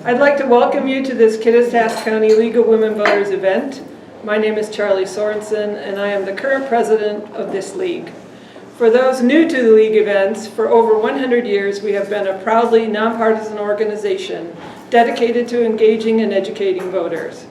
I'd like to welcome you to this Kittitas County League of Women Voters event. My name is Charlie Sorensen, and I am the current president of this league. For those new to the league events, for over 100 years we have been a proudly nonpartisan organization dedicated to engaging and educating voters.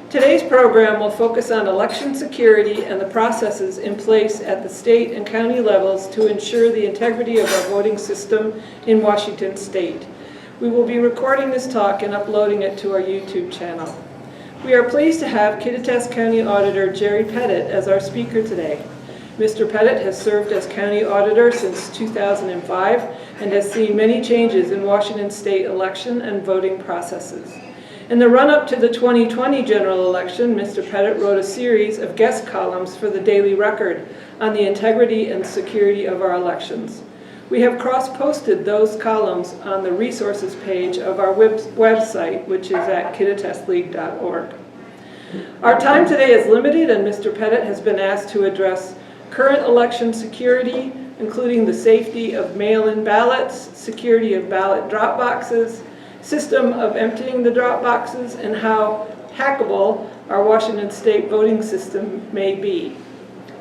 Today's program will focus on election security and the processes in place at the state and county levels to ensure the integrity of our voting system in Washington state. We will be recording this talk and uploading it to our YouTube channel. We are pleased to have Kittitas County Auditor Jerry Pettit as our speaker today. Mr. Pettit has served as County Auditor since 2005 and has seen many changes in Washington state election and voting processes. In the run-up to the 2020 general election, Mr. Pettit wrote a series of guest columns for the Daily Record on the integrity and security of our elections. We have cross-posted those columns on the resources page of our website, which is at kittitasleague.org. Our time today is limited, and Mr. Pettit has been asked to address current election security, including the safety of mail-in ballots, security of ballot drop boxes, system of emptying the drop boxes, and how hackable our Washington state voting system may be.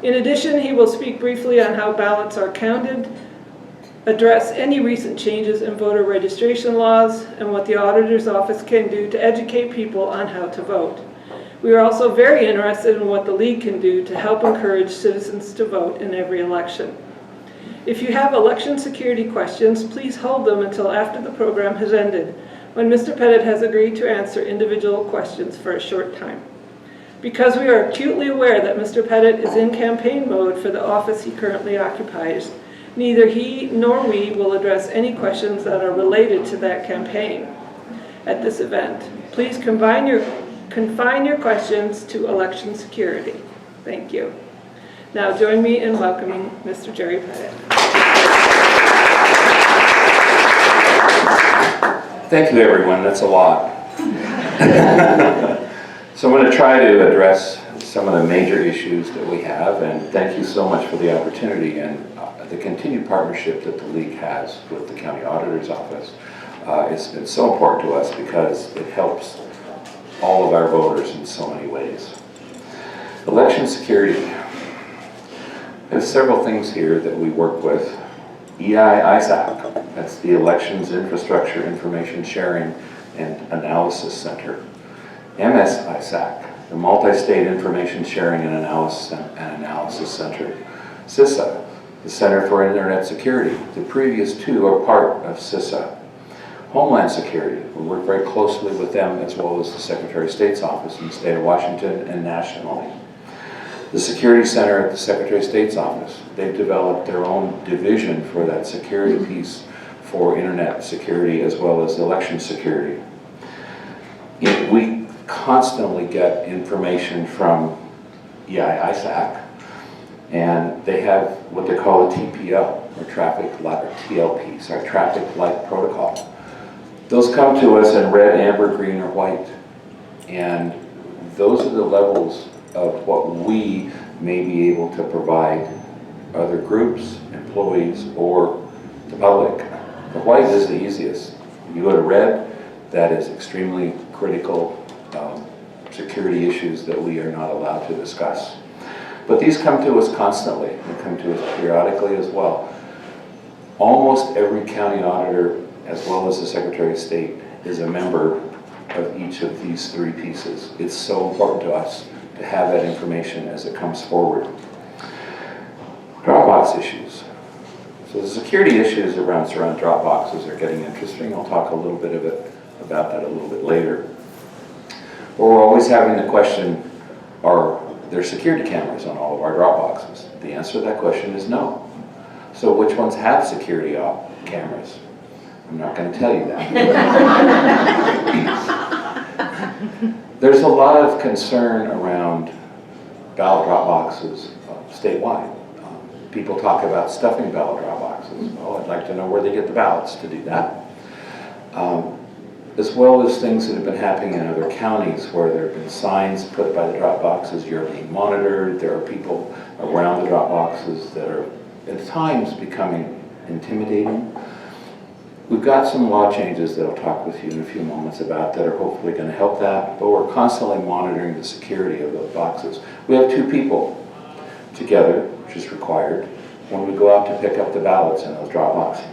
In addition, he will speak briefly on how ballots are counted, address any recent changes in voter registration laws, and what the Auditor's Office can do to educate people on how to vote. We are also very interested in what the League can do to help encourage citizens to vote in every election. If you have election security questions, please hold them until after the program has ended, when Mr. Pettit has agreed to answer individual questions for a short time. Because we are acutely aware that Mr. Pettit is in campaign mode for the office he currently occupies, neither he nor we will address any questions that are related to that campaign at this event. Please confine your questions to election security. Thank you. Now join me in welcoming Mr. Jerry Pettit. Thank you, everyone. That's a lot. So I'm going to try to address some of the major issues that we have, and thank you so much for the opportunity and the continued partnership that the League has with the County Auditor's Office. It's been so important to us because it helps all of our voters in so many ways. Election security. There's several things here that we work with. EI-ISAC, that's the Elections Infrastructure Information Sharing and Analysis Center. MS-ISAC, the Multi-State Information Sharing and Analysis Center. CISA, the Center for Internet Security. The previous two are part of CISA. Homeland Security, we work very closely with them as well as the Secretary of State's office in the state of Washington and nationally. The Security Center at the Secretary of State's office, they've developed their own division for that security piece for internet security as well as election security. We constantly get information from EI-ISAC, and they have what they call a TPL, or traffic light, or TLPs, our traffic light protocol. Those come to us in red, amber, green, or white, and those are the levels of what we may be able to provide other groups, employees, or the public. The white is the easiest. You go to red, that is extremely critical security issues that we are not allowed to discuss. But these come to us constantly. They come to us periodically as well. Almost every county auditor, as well as the Secretary of State, is a member of each of these three pieces. It's so important to us to have that information as it comes forward. Dropbox issues. So the security issues around drop boxes are getting interesting. I'll talk a little bit about that a little bit later. But we're always having the question, are there security cameras on all of our drop boxes? The answer to that question is no. So which ones have security cameras? I'm not going to tell you that. There's a lot of concern around ballot drop boxes statewide. People talk about stuffing ballot drop boxes. Well, I'd like to know where they get the ballots to do that. As well as things that have been happening in other counties where there have been signs put by the drop boxes, you're being monitored. There are people around the drop boxes that are at times becoming intimidating. We've got some law changes that I'll talk with you in a few moments about that are hopefully going to help that, but we're constantly monitoring the security of those boxes. We have 2 people together, which is required, when we go out to pick up the ballots in those drop boxes.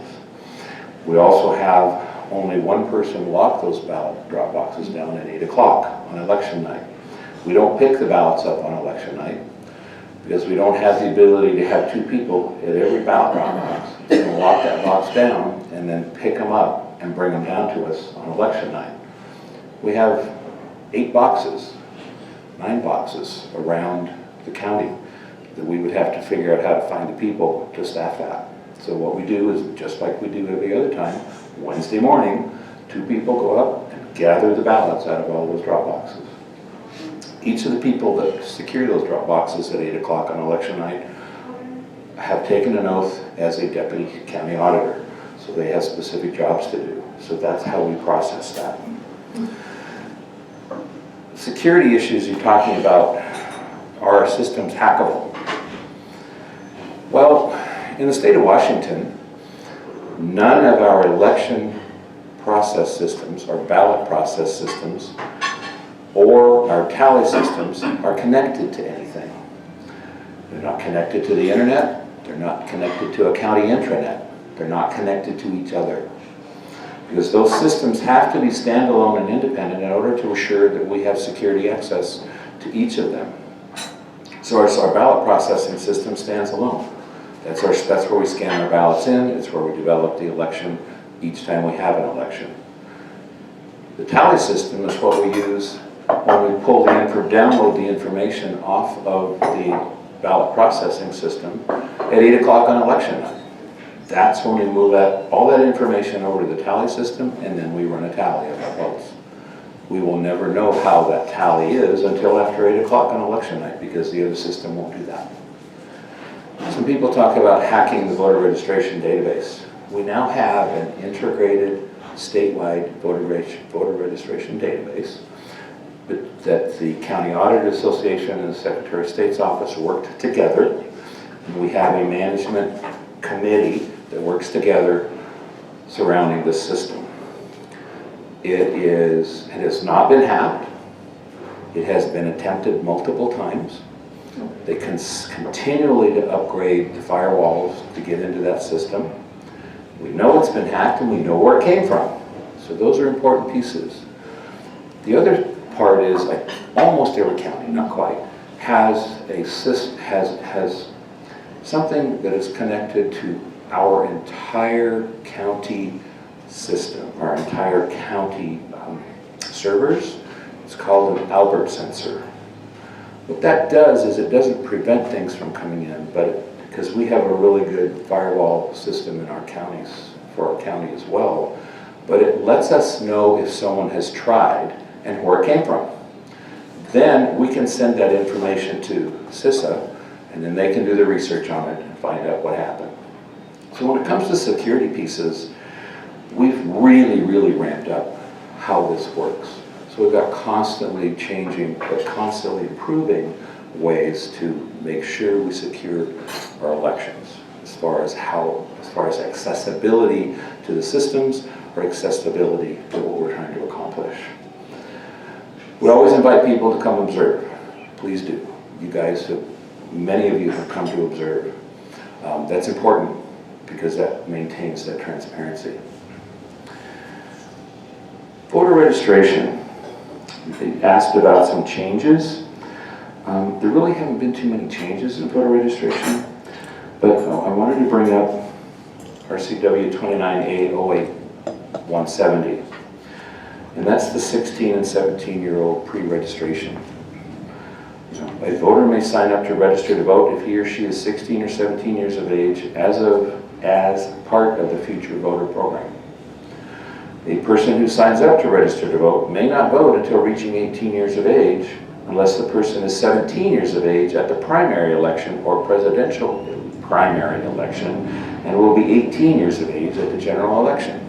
We also have only 1 person lock those ballot drop boxes down at 8 o'clock on election night. We don't pick the ballots up on election night because we don't have the ability to have 2 people at every ballot drop box and lock that box down and then pick them up and bring them down to us on election night. We have 8 boxes, 9 boxes around the county that we would have to figure out how to find the people to staff that. So what we do is, just like we do every other time, Wednesday morning, 2 people go up and gather the ballots out of all those drop boxes. Each of the people that secure those drop boxes at 8 o'clock on election night have taken an oath as a deputy county auditor. So they have specific jobs to do. So that's how we process that. Security issues you're talking about, are our systems hackable? Well, in the state of Washington, none of our election process systems, our ballot process systems, or our tally systems are connected to anything. They're not connected to the internet. They're not connected to a county intranet. They're not connected to each other. Because those systems have to be standalone and independent in order to assure that we have security access to each of them. So our ballot processing system stands alone. That's where we scan our ballots in. It's where we develop the election each time we have an election. The tally system is what we use when we download the information off of the ballot processing system at 8 o'clock on election night. That's when we move all that information over to the tally system, and then we run a tally of our votes. We will never know how that tally is until after 8 o'clock on election night, because the other system won't do that. Some people talk about hacking the voter registration database. We now have an integrated statewide voter registration database that the County Auditor Association and the Secretary of State's office worked together. We have a management committee that works together surrounding this system. It has not been hacked. It has been attempted multiple times. They continually to upgrade the firewalls to get into that system. We know it's been hacked and we know where it came from. So those are important pieces. The other part is, like, almost every county, not quite, has something that is connected to our entire county system, our entire county servers. It's called an Albert sensor. What that does is it doesn't prevent things from coming in, but because we have a really good firewall system in our counties, for our county as well, but it lets us know if someone has tried and where it came from. Then we can send that information to CISA, and then they can do the research on it and find out what happened. So when it comes to security pieces, we've really, really ramped up how this works. So we've got constantly changing, but constantly improving ways to make sure we secure our elections, as far as accessibility to the systems or accessibility to what we're trying to accomplish. We always invite people to come observe. Please do. You guys, many of you have come to observe. That's important because that maintains that transparency. Voter registration. They asked about some changes. There really haven't been too many changes in voter registration, but I wanted to bring up RCW 29A08-170, and that's the 16 and 17-year-old pre-registration. A voter may sign up to register to vote if he or she is 16 or 17 years of age as part of the future voter program. A person who signs up to register to vote may not vote until reaching 18 years of age unless the person is 17 years of age at the primary election or presidential primary election and will be 18 years of age at the general election.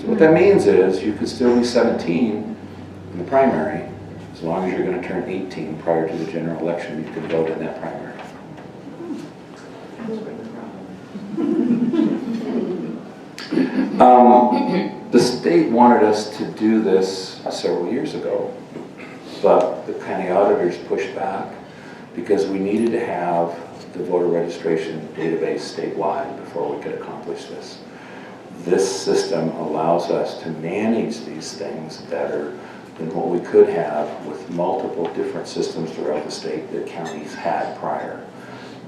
So what that means is you could still be 17 in the primary as long as you're going to turn 18 prior to the general election. You can vote in that primary. The state wanted us to do this several years ago, but the county auditors pushed back because we needed to have the voter registration database statewide before we could accomplish this. This system allows us to manage these things better than what we could have with multiple different systems throughout the state that counties had prior.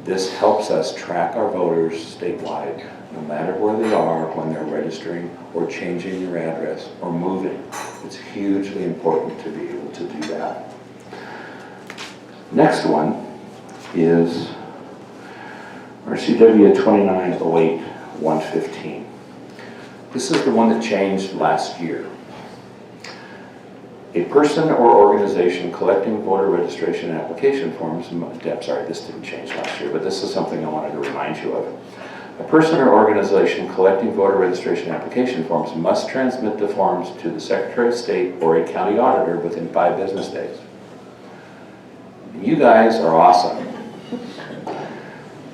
This helps us track our voters statewide, no matter where they are when they're registering or changing their address or moving. It's hugely important to be able to do that. Next one is RCW 2908-115. This is the one that changed last year. A person or organization collecting voter registration application forms, sorry, this didn't change last year, but this is something I wanted to remind you of. A person or organization collecting voter registration application forms must transmit the forms to the Secretary of State or a county auditor within 5 business days. You guys are awesome.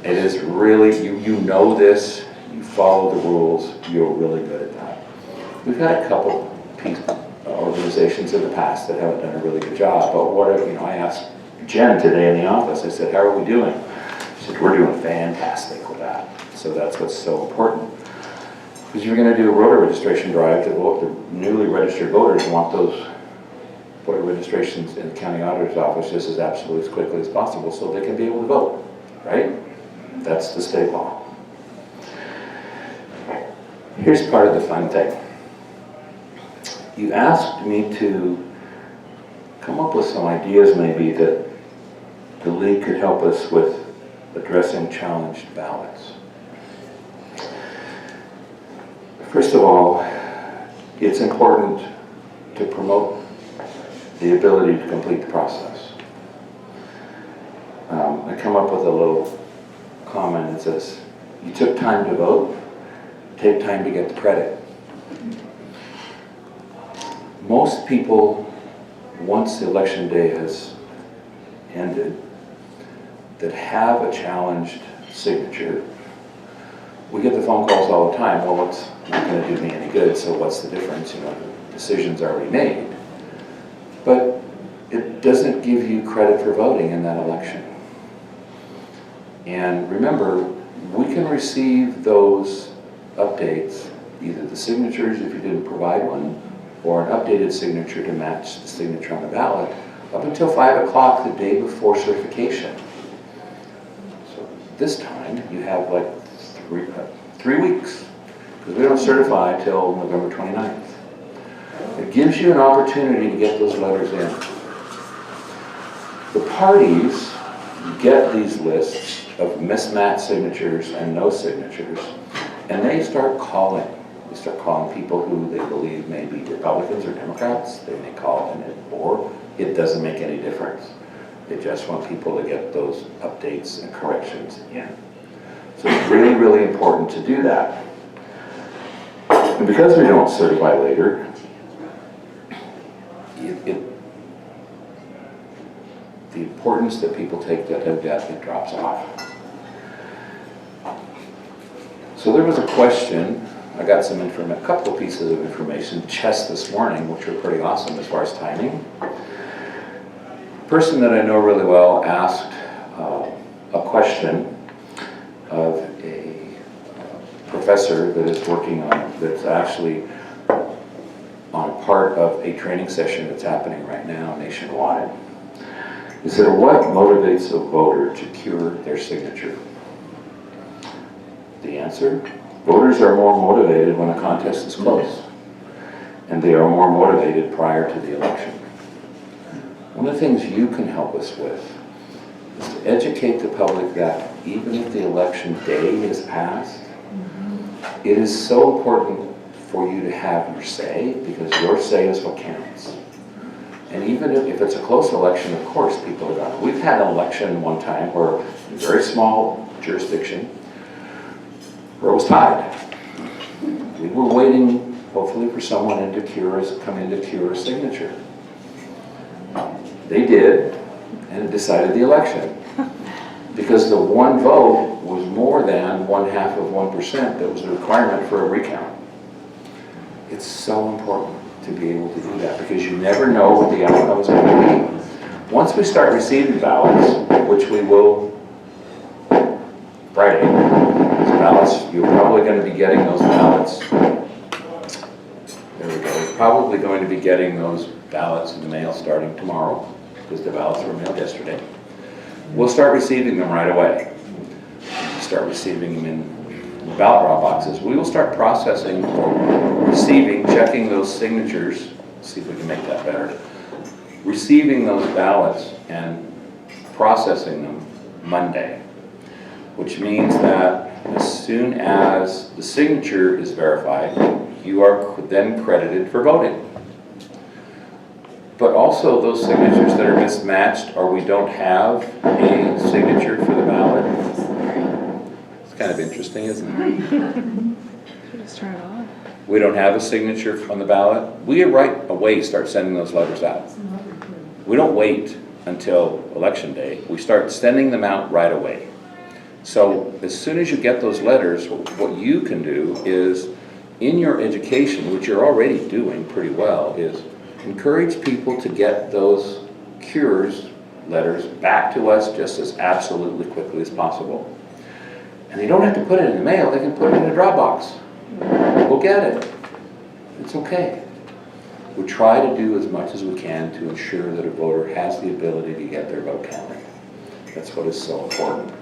It is really, you know this, you follow the rules, you're really good at that. We've had a couple organizations in the past that haven't done a really good job, but I asked Jen today in the office, I said, how are we doing? She said, we're doing fantastic with that. So that's what's so important. Because you're going to do a voter registration drive, the newly registered voters want those voter registrations in the county auditor's office just as absolutely as quickly as possible so they can be able to vote, right? That's the state law. Here's part of the fun thing. You asked me to come up with some ideas maybe that the league could help us with addressing challenged ballots. First of all, it's important to promote the ability to complete the process. I come up with a little comment that says, you took time to vote, take time to get the credit. Most people, once the election day has ended, that have a challenged signature, we get the phone calls all the time, well, it's not going to do me any good, so what's the difference? The decision's already made. But it doesn't give you credit for voting in that election. And remember, we can receive those updates, either the signatures if you didn't provide one, or an updated signature to match the signature on the ballot, up until 5 o'clock the day before certification. So this time you have like 3 weeks, because we don't certify till November 29th. It gives you an opportunity to get those letters in. The parties get these lists of mismatched signatures and no signatures, and they start calling. They start calling people who they believe may be Republicans or Democrats. They may call in it, or it doesn't make any difference. They just want people to get those updates and corrections in. So it's really, really important to do that. And because we don't certify later, the importance that people take that have debt, it drops off. So there was a question. I got a couple of pieces of information, chess this morning, which were pretty awesome as far as timing. A person that I know really well asked a question of a professor that is working on, that's actually on part of a training session that's happening right now nationwide. He said, what motivates a voter to cure their signature? The answer? Voters are more motivated when a contest is close, and they are more motivated prior to the election. One of the things you can help us with is to educate the public that even if the election day is passed, it is so important for you to have your say, because your say is what counts. And even if it's a close election, of course, people are going. We've had an election one time where, in a very small jurisdiction, where it was tied. We were waiting, hopefully, for someone to come in to cure a signature. They did, and it decided the election. Because the one vote was more than 1/2 of 1% that was a requirement for a recount. It's so important to be able to do that because you never know what the outcome is going to be. Once we start receiving ballots, which we will Friday, those ballots, you're probably going to be getting those ballots. There we go. We're probably going to be getting those ballots in the mail starting tomorrow because the ballots were mailed yesterday. We'll start receiving them right away. Start receiving them in ballot drop boxes. We will start processing, receiving, checking those signatures. Let's see if we can make that better. Receiving those ballots and processing them Monday, which means that as soon as the signature is verified, you are then credited for voting. But also those signatures that are mismatched or we don't have a signature for the ballot. It's kind of interesting, isn't it? Just turn it off. We don't have a signature on the ballot. We right away start sending those letters out. We don't wait until election day. We start sending them out right away. So as soon as you get those letters, what you can do is, in your education, which you're already doing pretty well, is encourage people to get those cures letters back to us just as absolutely quickly as possible. And they don't have to put it in the mail, they can put it in a drop box. We'll get it. It's okay. We try to do as much as we can to ensure that a voter has the ability to get their vote counted. That's what is so important.